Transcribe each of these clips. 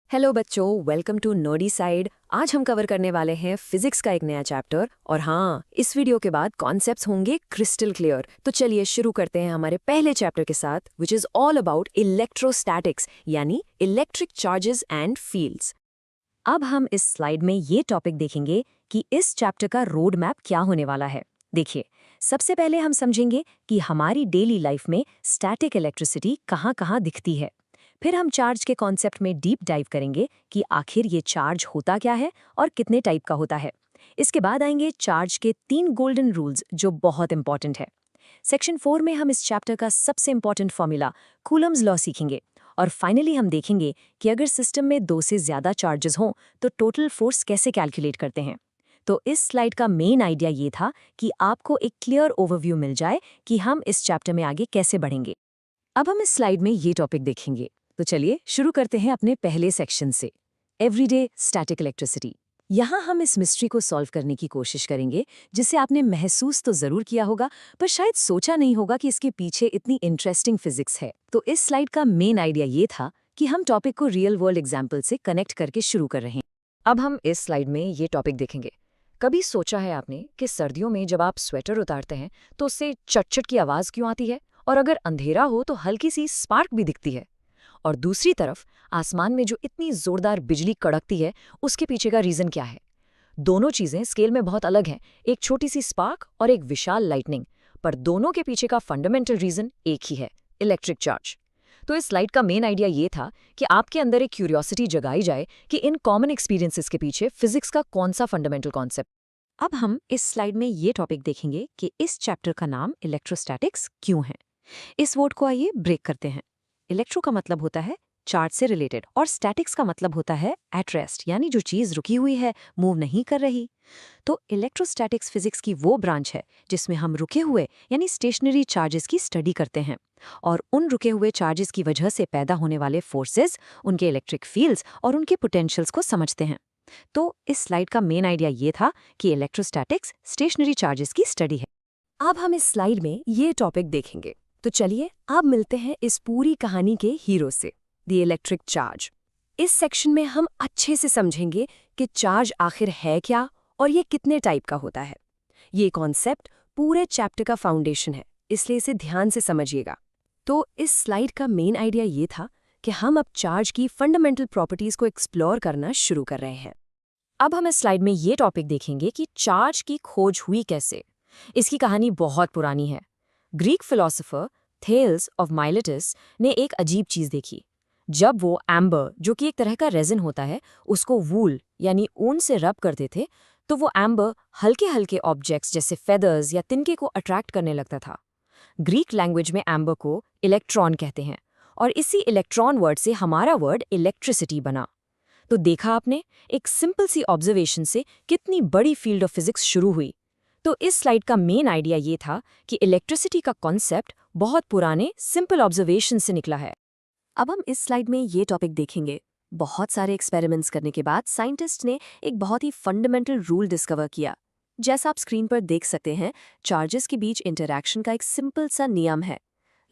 Hello बच्चों, welcome to nerdy side. आज हम कवर करने वाले हैं फिजिक्स का एक नया चैप्टर। और हाँ, इस वीडियो के बाद कॉन्सेप्ट्स होंगे क्रिस्टल क्लियर। तो चलिए शुरू करते हैं हमारे पहले चैप्टर के साथ, which is all about electrostatics, यानी इलेक्ट्रिक चार्जेस एंड फील्ड्स। अब हम इस स्लाइड में ये टॉपिक देखेंगे कि इस चैप्टर का रोड मैप क्या होने वाला है। देखिए, सबसे पहले हम समझेंगे कि हमारी डेली लाइफ में स्टैटिक इलेक्ट्रिसिटी कहाँ कहाँ दिखती है। फिर हम चार्ज के कॉन्सेप्ट में डीप डाइव करेंगे कि आखिर ये चार्ज होता क्या है और कितने टाइप का होता है। इसके बाद आएंगे चार्ज के 3 गोल्डन रूल्स, जो बहुत इंपॉर्टेंट है। सेक्शन 4 में हम इस चैप्टर का सबसे इंपॉर्टेंट फॉर्मूला कूलम्स लॉ सीखेंगे। और फाइनली हम देखेंगे कि अगर सिस्टम में 2 से ज़्यादा चार्जेस हों तो टोटल फोर्स कैसे कैलकुलेट करते हैं। तो इस स्लाइड का मेन आइडिया ये था कि आपको एक क्लियर ओवरव्यू मिल जाए कि हम इस चैप्टर में आगे कैसे बढ़ेंगे। अब हम इस स्लाइड में ये टॉपिक देखेंगे। तो चलिए शुरू करते हैं अपने पहले सेक्शन से, एवरीडे स्टैटिक इलेक्ट्रिसिटी। यहाँ हम इस मिस्ट्री को सॉल्व करने की कोशिश करेंगे, जिसे आपने महसूस तो जरूर किया होगा, पर शायद सोचा नहीं होगा कि इसके पीछे इतनी इंटरेस्टिंग फिजिक्स है। तो इस स्लाइड का मेन आइडिया ये था कि हम टॉपिक को रियल वर्ल्ड एग्जाम्पल से कनेक्ट करके शुरू कर रहे हैं। अब हम इस स्लाइड में ये टॉपिक देखेंगे। कभी सोचा है आपने कि सर्दियों में जब आप स्वेटर उतारते हैं तो उससे चटचट की आवाज़ क्यों आती है, और अगर अंधेरा हो तो हल्की सी स्पार्क भी दिखती है। और दूसरी तरफ आसमान में जो इतनी जोरदार बिजली कड़कती है, उसके पीछे का रीजन क्या है। दोनों चीजें स्केल में बहुत अलग हैं, एक छोटी सी स्पार्क और एक विशाल लाइटनिंग, पर दोनों के पीछे का फंडामेंटल रीजन एक ही है, इलेक्ट्रिक चार्ज। तो इस स्लाइड का मेन आइडिया ये था कि आपके अंदर एक क्यूरियोसिटी जगाई जाए कि इन कॉमन एक्सपीरियंसेस के पीछे फिजिक्स का कौन सा फंडामेंटल कॉन्सेप्ट। अब हम इस स्लाइड में ये टॉपिक देखेंगे कि इस चैप्टर का नाम इलेक्ट्रोस्टैटिक्स क्यों है। इस वर्ड को आइए ब्रेक करते हैं। इलेक्ट्रो का मतलब होता है चार्ज से रिलेटेड, और स्टैटिक्स का मतलब होता है एट रेस्ट, यानी जो चीज रुकी हुई है, मूव नहीं कर रही। तो इलेक्ट्रोस्टैटिक्स फिजिक्स की वो ब्रांच है जिसमें हम रुके हुए यानी स्टेशनरी चार्जेस की स्टडी करते हैं, और उन रुके हुए चार्जेस की वजह से पैदा होने वाले फोर्सेस, उनके इलेक्ट्रिक फील्ड्स और उनके पोटेंशियल्स को समझते हैं। तो इस स्लाइड का मेन आइडिया ये था कि इलेक्ट्रोस्टैटिक्स स्टेशनरी चार्जेस की स्टडी है। अब हम इस स्लाइड में ये टॉपिक देखेंगे। तो चलिए अब मिलते हैं इस पूरी कहानी के हीरो से, द इलेक्ट्रिक चार्ज। इस सेक्शन में हम अच्छे से समझेंगे कि चार्ज आखिर है क्या और ये कितने टाइप का होता है। ये कॉन्सेप्ट पूरे चैप्टर का फाउंडेशन है, इसलिए इसे ध्यान से समझिएगा। तो इस स्लाइड का मेन आइडिया ये था कि हम अब चार्ज की फंडामेंटल प्रॉपर्टीज को एक्सप्लोर करना शुरू कर रहे हैं। अब हम इस स्लाइड में ये टॉपिक देखेंगे कि चार्ज की खोज हुई कैसे। इसकी कहानी बहुत पुरानी है। ग्रीक फिलोसोफर थेल्स ऑफ माइलेटस ने एक अजीब चीज देखी। जब वो एम्बर, जो कि एक तरह का रेजिन होता है, उसको वूल यानी ऊन से रब करते थे, तो वो एम्बर हल्के हल्के ऑब्जेक्ट्स जैसे फेदर्स या तिनके को अट्रैक्ट करने लगता था। ग्रीक लैंग्वेज में एम्बर को इलेक्ट्रॉन कहते हैं, और इसी इलेक्ट्रॉन वर्ड से हमारा वर्ड इलेक्ट्रिसिटी बना। तो देखा आपने, एक सिंपल सी ऑब्जर्वेशन से कितनी बड़ी फील्ड ऑफ फिजिक्स शुरू हुई। तो इस स्लाइड का मेन आइडिया ये था कि इलेक्ट्रिसिटी का कॉन्सेप्ट बहुत पुराने सिंपल ऑब्जर्वेशन से निकला है। अब हम इस स्लाइड में ये टॉपिक देखेंगे। बहुत सारे एक्सपेरिमेंट्स करने के बाद साइंटिस्ट ने एक बहुत ही फंडामेंटल रूल डिस्कवर किया। जैसा आप स्क्रीन पर देख सकते हैं, चार्जेस के बीच इंटरैक्शन का एक सिंपल सा नियम है।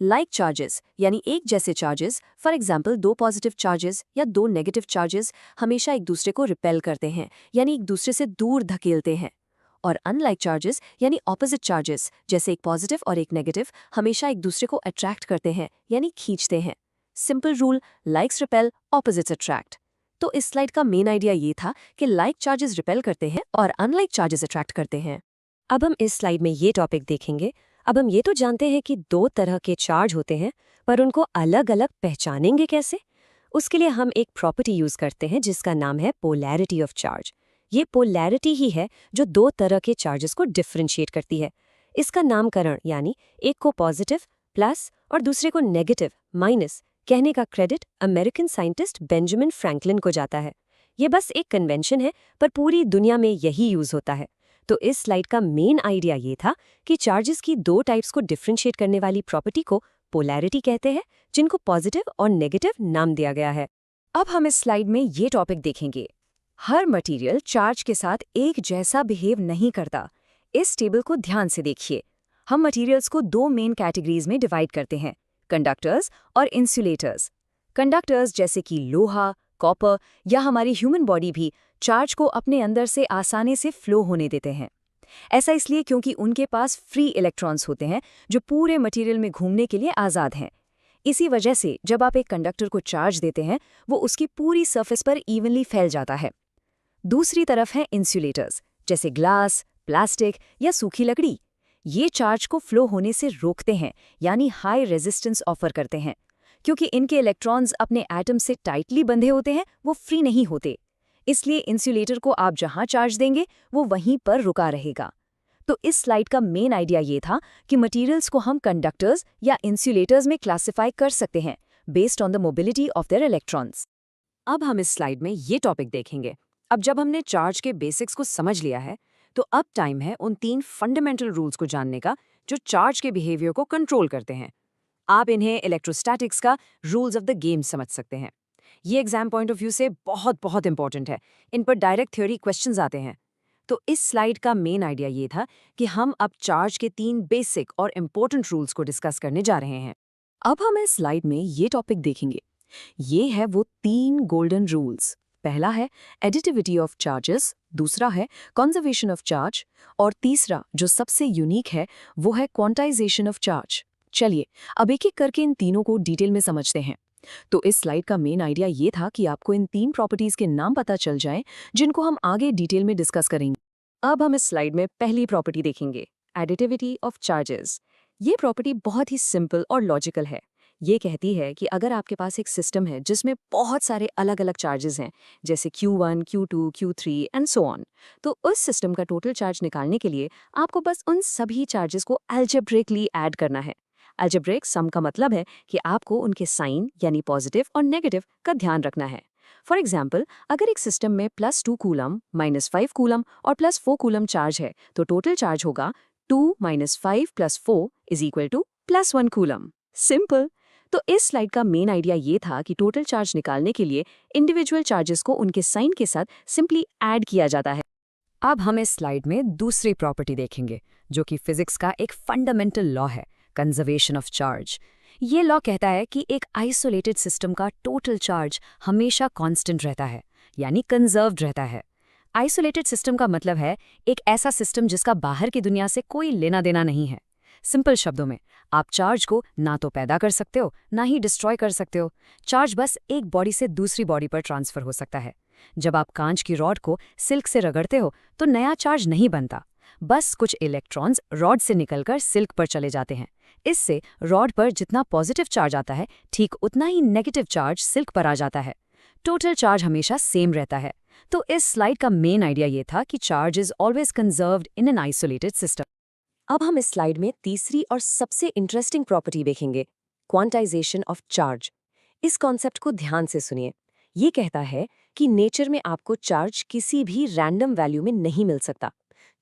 लाइक चार्जेस यानी एक जैसे charges, for example 2 positive charges या 2 नेगेटिव चार्जेस, हमेशा एक दूसरे को रिपेल करते हैं, यानी एक दूसरे से दूर धकेलते हैं। और अनलाइक चार्जेस यानी ऑपोजिट चार्जेस, जैसे एक पॉजिटिव और एक नेगेटिव, हमेशा एक दूसरे को अट्रैक्ट करते हैं, यानी खींचते हैं। Simple rule, likes repel, opposites attract. तो इस स्लाइड का मेन आइडिया ये था कि लाइक चार्जेस रिपेल करते हैं और अनलाइक चार्जेस अट्रैक्ट करते हैं। अब हम इस स्लाइड में ये टॉपिक देखेंगे। अब हम ये तो जानते हैं कि 2 तरह के चार्ज होते हैं, पर उनको अलग अलग पहचानेंगे कैसे। उसके लिए हम एक प्रॉपर्टी यूज करते हैं जिसका नाम है पोलैरिटी ऑफ चार्ज। ये पोलैरिटी ही है जो 2 तरह के चार्जेस को डिफरेंशिएट करती है। इसका नामकरण, यानी एक को पॉजिटिव प्लस और दूसरे को नेगेटिव माइनस, कहने का credit American scientist Benjamin Franklin को जाता है। ये बस एक कन्वेंशन है, पर पूरी दुनिया में यही यूज होता है। तो इस स्लाइड का मेन आइडिया ये था कि चार्जेस की 2 टाइप्स को डिफरेंशिएट करने वाली प्रॉपर्टी को पोलैरिटी कहते हैं, जिनको पॉजिटिव और नेगेटिव नाम दिया गया है। अब हम इस स्लाइड में ये टॉपिक देखेंगे। हर मटेरियल चार्ज के साथ एक जैसा बिहेव नहीं करता। इस टेबल को ध्यान से देखिए। हम मटेरियल्स को 2 मेन कैटेगरीज में डिवाइड करते हैं, कंडक्टर्स और इंसुलेटर्स। कंडक्टर्स जैसे कि लोहा, कॉपर या हमारी ह्यूमन बॉडी भी चार्ज को अपने अंदर से आसानी से फ्लो होने देते हैं। ऐसा इसलिए क्योंकि उनके पास फ्री इलेक्ट्रॉन्स होते हैं जो पूरे मटेरियल में घूमने के लिए आज़ाद हैं। इसी वजह से जब आप एक कंडक्टर को चार्ज देते हैं वो उसकी पूरी सरफेस पर इवनली फैल जाता है। दूसरी तरफ हैं इंसुलेटर्स, जैसे ग्लास, प्लास्टिक या सूखी लकड़ी। ये चार्ज को फ्लो होने से रोकते हैं, यानी हाई रेजिस्टेंस ऑफर करते हैं। क्योंकि इनके इलेक्ट्रॉन्स अपने एटम से टाइटली बंधे होते हैं, वो फ्री नहीं होते। इसलिए इंसुलेटर को आप जहां चार्ज देंगे वो वहीं पर रुका रहेगा। तो इस स्लाइड का मेन आइडिया ये था कि मटेरियल्स को हम कंडक्टर्स या इंसुलेटर्स में क्लासिफाई कर सकते हैं based on the mobility of their electrons. अब हम इस स्लाइड में ये टॉपिक देखेंगे। अब जब हमने चार्ज के बेसिक्स को समझ लिया है तो अब टाइम है उन 3 फंडामेंटल रूल्स को जानने का जो चार्ज के बिहेवियर को कंट्रोल करते हैं। आप इन्हें इलेक्ट्रोस्टैटिक्स का रूल्स ऑफ द गेम समझ सकते हैं। ये एग्जाम पॉइंट ऑफ व्यू से बहुत बहुत इंपॉर्टेंट है। इन पर डायरेक्ट थ्योरी क्वेश्चंस आते हैं। तो इस स्लाइड का मेन आइडिया ये था कि हम अब चार्ज के 3 बेसिक और इम्पोर्टेंट रूल्स को डिस्कस करने जा रहे हैं। अब हम इस स्लाइड में ये टॉपिक देखेंगे। ये है वो 3 गोल्डन रूल्स। पहला है एडिटिविटी ऑफ चार्जेस, दूसरा है कंजर्वेशन ऑफ चार्ज और तीसरा जो सबसे यूनिक है वो है क्वांटाइजेशन ऑफ चार्ज। चलिए अब एक एक करके इन तीनों को डिटेल में समझते हैं। तो इस स्लाइड का मेन आइडिया ये था कि आपको इन 3 प्रॉपर्टीज के नाम पता चल जाएं जिनको हम आगे डिटेल में डिस्कस करेंगे। अब हम इस स्लाइड में पहली प्रॉपर्टी देखेंगे, एडिटिविटी ऑफ चार्जेस। ये प्रॉपर्टी बहुत ही सिंपल और लॉजिकल है। ये कहती है कि अगर आपके पास एक सिस्टम है जिसमें बहुत सारे अलग अलग चार्जेस हैं, जैसे Q1, Q2, Q3 and so on, तो उस सिस्टम का टोटल चार्ज निकालने के लिए आपको बस उन सभी चार्जेस को अलजेब्रिकली ऐड करना है। अलजेब्रिक सम का मतलब है कि आपको उनके साइन यानी पॉजिटिव और नेगेटिव का ध्यान रखना है। फॉर एग्जाम्पल, अगर एक सिस्टम में +2 कूलम, -5 कूलम और +4 कूलम चार्ज है तो टोटल चार्ज होगा 2 - 5 + 4 = +1 कूलम। सिंपल। तो इस स्लाइड का मेन आइडिया ये था कि टोटल चार्ज निकालने के लिए इंडिविजुअल चार्जेस को उनके साइन के साथ सिंपली ऐड किया जाता है। अब हम इस स्लाइड में दूसरी प्रॉपर्टी देखेंगे जो कि फिजिक्स का एक फंडामेंटल लॉ है, कंजर्वेशन ऑफ चार्ज। ये लॉ कहता है कि एक आइसोलेटेड सिस्टम का टोटल चार्ज हमेशा कांस्टेंट रहता है, यानी कंजर्व्ड रहता है। आइसोलेटेड सिस्टम का मतलब है एक ऐसा सिस्टम जिसका बाहर की दुनिया से कोई लेना देना नहीं है। सिंपल शब्दों में, आप चार्ज को ना तो पैदा कर सकते हो ना ही डिस्ट्रॉय कर सकते हो। चार्ज बस एक बॉडी से दूसरी बॉडी पर ट्रांसफर हो सकता है। जब आप कांच की रॉड को सिल्क से रगड़ते हो तो नया चार्ज नहीं बनता, बस कुछ इलेक्ट्रॉन्स रॉड से निकलकर सिल्क पर चले जाते हैं। इससे रॉड पर जितना पॉजिटिव चार्ज आता है ठीक उतना ही नेगेटिव चार्ज सिल्क पर आ जाता है। टोटल चार्ज हमेशा सेम रहता है। तो इस स्लाइड का मेन आइडिया ये था कि charge is always conserved in an isolated system. अब हम इस स्लाइड में तीसरी और सबसे इंटरेस्टिंग प्रॉपर्टी देखेंगे, क्वांटाइजेशन ऑफ चार्ज। इस कॉन्सेप्ट को ध्यान से सुनिए। ये कहता है कि नेचर में आपको चार्ज किसी भी रैंडम वैल्यू में नहीं मिल सकता।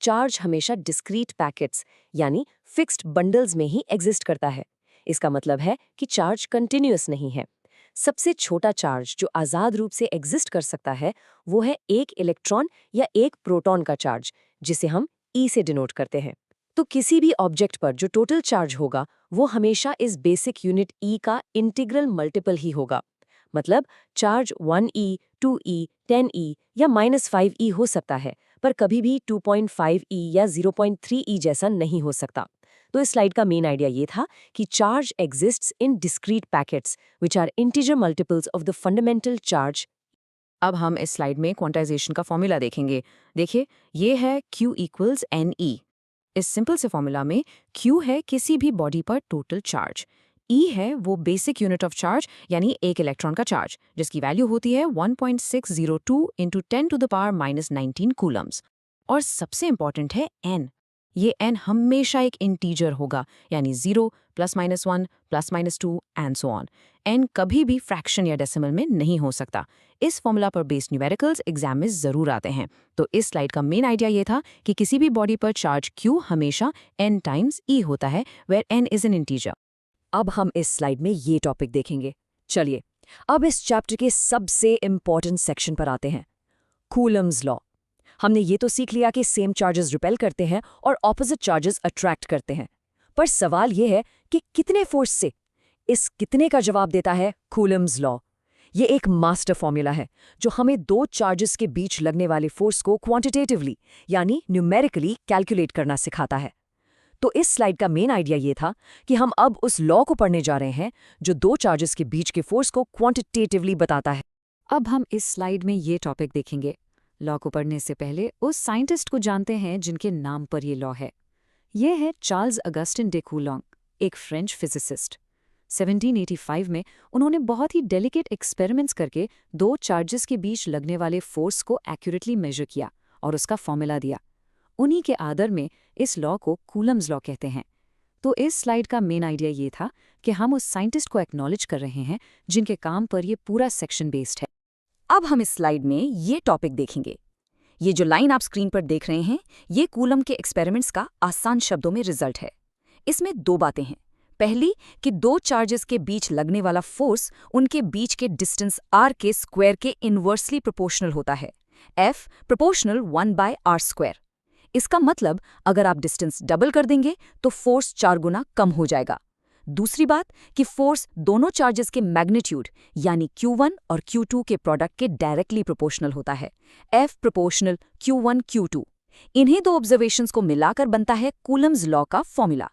चार्ज हमेशा डिस्क्रीट पैकेट्स यानी फिक्स्ड बंडल्स में ही एग्जिस्ट करता है। इसका मतलब है कि चार्ज कंटिन्यूअस नहीं है। सबसे छोटा चार्ज जो आज़ाद रूप से एग्जिस्ट कर सकता है वो है एक इलेक्ट्रॉन या एक प्रोटॉन का चार्ज, जिसे हम E से डिनोट करते हैं। तो किसी भी ऑब्जेक्ट पर जो टोटल चार्ज होगा वो हमेशा इस बेसिक यूनिट E का इंटीग्रल मल्टीपल ही होगा। मतलब चार्ज 1E, 2E, 10E या -5E हो सकता है, पर कभी भी 2.5E या 0.3E जैसा नहीं हो सकता। तो इस स्लाइड का मेन आइडिया ये था कि charge exists in discrete packets which are integer multiples of the fundamental charge. अब हम इस स्लाइड में क्वांटाइजेशन का फॉर्मूला देखेंगे। देखिए, ये है Q = NE। इस सिंपल से फॉर्मूला में Q है किसी भी बॉडी पर टोटल चार्ज, E है वो बेसिक यूनिट ऑफ चार्ज यानी एक इलेक्ट्रॉन का चार्ज, जिसकी वैल्यू होती है 1.602 × 10⁻⁻19 कूलम्स, और सबसे इंपॉर्टेंट है N। ये N हमेशा एक इंटीजर होगा, यानी 0, +-1, +-2 एंड सो ऑन। N कभी भी फ्रैक्शन या डेसिमल में नहीं हो सकता। इस फॉर्मूला पर बेस्ड न्यूमेरिकल्स एग्जाम में जरूर आते हैं। तो इस स्लाइड का मेन आइडिया ये था कि किसी भी बॉडी पर चार्ज Q हमेशा N टाइम्स E होता है, where N is an integer. अब हम इस स्लाइड में ये टॉपिक देखेंगे। चलिए अब इस चैप्टर के सबसे इंपॉर्टेंट सेक्शन पर आते हैं, कूलम्स लॉ। हमने ये तो सीख लिया कि सेम चार्जेस रिपेल करते हैं और ऑपोजिट चार्जेस अट्रैक्ट करते हैं, पर सवाल ये है कि कितने फोर्स से। इस कितने का जवाब देता है कूलम्स लॉ। ये एक मास्टर फॉर्मूला है जो हमें दो चार्जेस के बीच लगने वाले फोर्स को क्वांटिटेटिवली यानी न्यूमेरिकली कैलकुलेट करना सिखाता है। तो इस स्लाइड का मेन आइडिया ये था कि हम अब उस लॉ को पढ़ने जा रहे हैं जो दो चार्जेस के बीच के फोर्स को क्वांटिटेटिवली बताता है। अब हम इस स्लाइड में ये टॉपिक देखेंगे। लॉ को पढ़ने से पहले उस साइंटिस्ट को जानते हैं जिनके नाम पर ये लॉ है। ये है चार्ल्स अगस्टिन डे कूलॉन्ग, एक फ्रेंच फिजिसिस्ट। 1785 में उन्होंने बहुत ही डेलिकेट एक्सपेरिमेंट्स करके दो चार्जेस के बीच लगने वाले फोर्स को एक्यूरेटली मेजर किया और उसका फॉर्मूला दिया। उन्हीं के आदर में इस लॉ को कूलम्स लॉ कहते हैं। तो इस स्लाइड का मेन आइडिया ये था कि हम उस साइंटिस्ट को एक्नॉलेज कर रहे हैं जिनके काम पर ये पूरा सेक्शन बेस्ड है। अब हम इस स्लाइड में ये टॉपिक देखेंगे। ये जो लाइन आप स्क्रीन पर देख रहे हैं, ये कूलम के एक्सपेरिमेंट्स का आसान शब्दों में रिजल्ट है। इसमें दो बातें हैं। पहली कि दो चार्जेस के बीच लगने वाला फोर्स उनके बीच के डिस्टेंस r के स्क्वायर के इनवर्सली प्रोपोर्शनल होता है। F proportional 1/r²। इसका मतलब अगर आप डिस्टेंस डबल कर देंगे तो फोर्स 4 गुना कम हो जाएगा। दूसरी बात कि फोर्स दोनों चार्जेस के मैग्नीट्यूड यानी Q1 और Q2 के प्रोडक्ट के डायरेक्टली प्रोपोर्शनल होता है। F proportional Q1 Q2। इन्हीं दो ऑब्जर्वेशंस को मिलाकर बनता है कूलम्स लॉ का फॉर्मूला।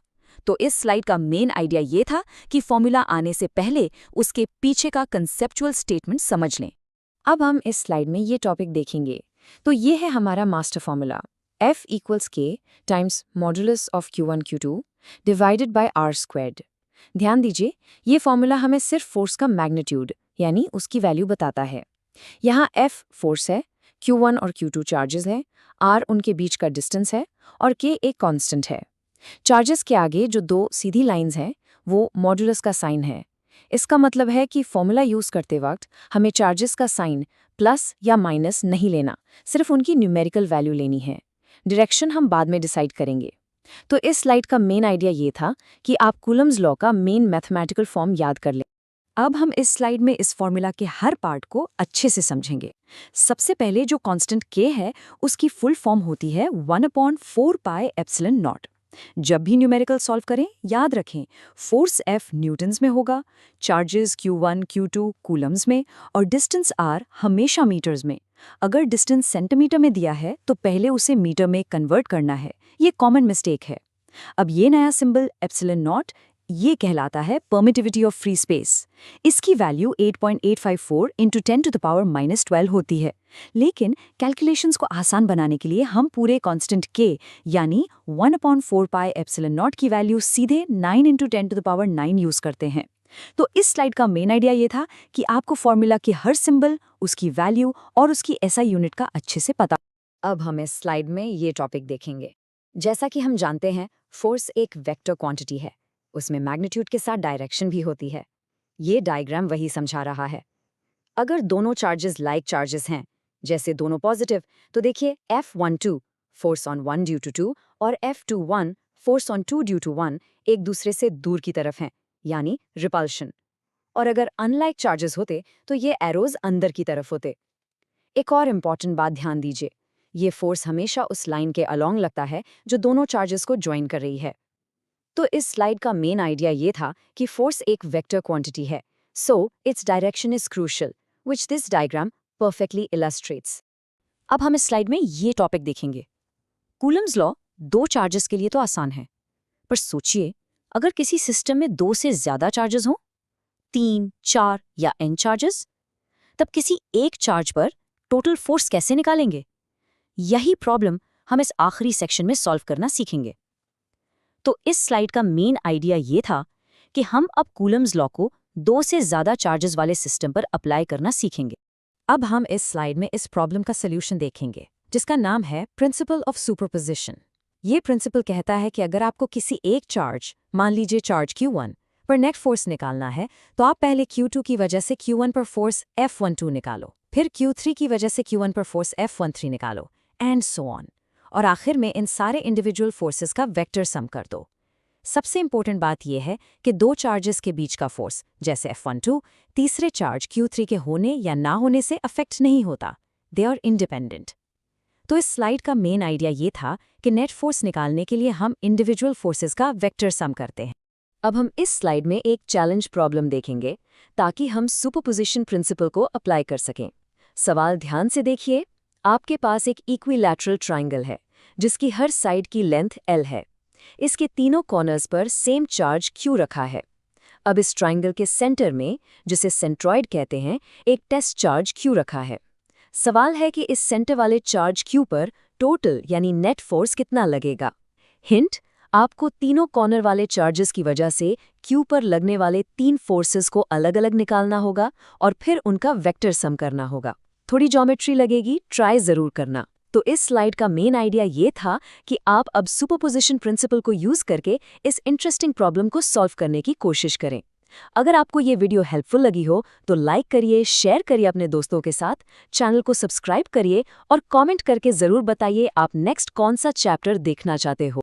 तो इस स्लाइड का मेन आइडिया ये था कि फॉर्मूला आने से पहले उसके पीछे का कंसेप्चुअल स्टेटमेंट समझ लें। अब हम इस स्लाइड में ये टॉपिक देखेंगे। तो ये है हमारा master formula F = K times modulus of Q1 Q2 divided by r²। ध्यान दीजिए, ये फॉर्मूला हमें सिर्फ फोर्स का मैग्नीट्यूड यानी उसकी वैल्यू बताता है। यहाँ F फोर्स है, Q1 और Q2 चार्जेस है, R उनके बीच का डिस्टेंस है और K एक कांस्टेंट है। चार्जेस के आगे जो दो सीधी लाइंस हैं वो मॉडुलस का साइन है। इसका मतलब है कि फॉर्मूला यूज करते वक्त हमें चार्जेस का साइन प्लस या माइनस नहीं लेना, सिर्फ उनकी न्यूमेरिकल वैल्यू लेनी है। डायरेक्शन हम बाद में डिसाइड करेंगे। तो इस स्लाइड का मेन आइडिया ये था कि आप कूलम्स लॉ का मेन मैथमेटिकल फॉर्म याद कर लें। अब हम इस स्लाइड में इस फॉर्मूला के हर पार्ट को अच्छे से समझेंगे। सबसे पहले जो कांस्टेंट K है उसकी फुल फॉर्म होती है 1/4πε0। जब भी न्यूमेरिकल सॉल्व करें याद रखें फोर्स F न्यूटन्स में होगा, चार्जेस Q1 Q2 कूलम्स में और डिस्टेंस R हमेशा मीटर्स में। अगर डिस्टेंस सेंटीमीटर में दिया है तो पहले उसे मीटर में कन्वर्ट करना है। ये कॉमन मिस्टेक है। अब ये नया सिंबल ε0 ये कहलाता है परमिटिविटी ऑफ फ्री स्पेस। इसकी वैल्यू 8.854 × 10⁻⁻12 होती है। लेकिन कैलकुलेशंस को आसान बनाने के लिए हम पूरे कांस्टेंट K यानी 1/4πε0 की वैल्यू सीधे 9 × 10⁻9 यूज करते हैं। तो इस स्लाइड का मेन आइडिया ये था कि आपको फॉर्मूला के हर सिंबल, उसकी वैल्यू और उसकी SI यूनिट का अच्छे से पता। अब हम इस स्लाइड में ये टॉपिक देखेंगे। जैसा कि हम जानते हैं फोर्स एक वेक्टर क्वांटिटी है, उसमें मैग्नीट्यूड के साथ डायरेक्शन भी होती है। ये डायग्राम वही समझा रहा है। अगर दोनों चार्जेस लाइक चार्जेस हैं, जैसे दोनों पॉजिटिव, तो देखिए F12 force on 1 due to 2 और F21 force on 2 due to 1 एक दूसरे से दूर की तरफ हैं, यानी रिपल्शन। और अगर अनलाइक चार्जेस होते तो ये एरोज अंदर की तरफ होते। एक और इम्पॉर्टेंट बात ध्यान दीजिए, ये फोर्स हमेशा उस लाइन के अलोंग लगता है जो दोनों चार्जेस को ज्वाइन कर रही है। तो इस स्लाइड का मेन आइडिया ये था कि फोर्स एक वेक्टर क्वांटिटी है, so its direction is crucial, which this diagram perfectly illustrates. अब हम इस स्लाइड में ये टॉपिक देखेंगे। कूलम्स लॉ दो चार्जेस के लिए तो आसान है, पर सोचिए अगर किसी सिस्टम में दो से ज्यादा चार्जेस हों, 3, 4 या n चार्जेस, तब किसी एक चार्ज पर टोटल फोर्स कैसे निकालेंगे? यही प्रॉब्लम हम इस आखिरी सेक्शन में सॉल्व करना सीखेंगे। तो इस स्लाइड का मेन आइडिया ये था कि हम अब कूलम्स लॉ को दो से ज्यादा चार्जेस वाले सिस्टम पर अप्लाई करना सीखेंगे। अब हम इस स्लाइड में इस प्रॉब्लम का सॉल्यूशन देखेंगे, जिसका नाम है प्रिंसिपल ऑफ सुपरपोजिशन। ये प्रिंसिपल कहता है कि अगर आपको किसी एक चार्ज, मान लीजिए चार्ज Q1 पर नेट फोर्स निकालना है, तो आप पहले Q2 की वजह से Q1 पर फोर्स F12 निकालो, फिर Q3 की वजह से Q1 पर फोर्स F13 निकालो, एंड सो ऑन। और आखिर में इन सारे इंडिविजुअल फोर्सेस का वेक्टर सम कर दो। सबसे इंपॉर्टेंट बात यह है कि दो चार्जेस के बीच का फोर्स, जैसे F12, तीसरे चार्ज Q3 के होने या ना होने से अफेक्ट नहीं होता। They are independent. तो इस स्लाइड का मेन आइडिया ये था कि नेट फोर्स निकालने के लिए हम इंडिविजुअल फोर्सेस का वेक्टर सम करते हैं। अब हम इस स्लाइड में एक चैलेंज प्रॉब्लम देखेंगे ताकि हम सुपरपोजिशन प्रिंसिपल को अप्लाई कर सकें। सवाल ध्यान से देखिए। आपके पास एक इक्विलैटरल ट्रायंगल है जिसकी हर साइड की लेंथ L है। इसके तीनों कॉर्नर्स पर सेम चार्ज Q रखा है। अब इस ट्रायंगल के सेंटर में, जिसे सेंट्रॉइड कहते हैं, एक टेस्ट चार्ज Q रखा है। सवाल है कि इस सेंटर वाले चार्ज Q पर टोटल यानी नेट फोर्स कितना लगेगा। हिंट, आपको तीनों कॉर्नर वाले चार्जेस की वजह से Q पर लगने वाले 3 फोर्सेस को अलग अलग निकालना होगा और फिर उनका वेक्टर सम करना होगा। थोड़ी ज्योमेट्री लगेगी, ट्राई जरूर करना। तो इस स्लाइड का मेन आइडिया ये था कि आप अब सुपरपोजिशन प्रिंसिपल को यूज करके इस इंटरेस्टिंग प्रॉब्लम को सॉल्व करने की कोशिश करें। अगर आपको ये वीडियो हेल्पफुल लगी हो तो लाइक करिए, शेयर करिए अपने दोस्तों के साथ, चैनल को सब्सक्राइब करिए और कमेंट करके जरूर बताइए आप नेक्स्ट कौन सा चैप्टर देखना चाहते हो।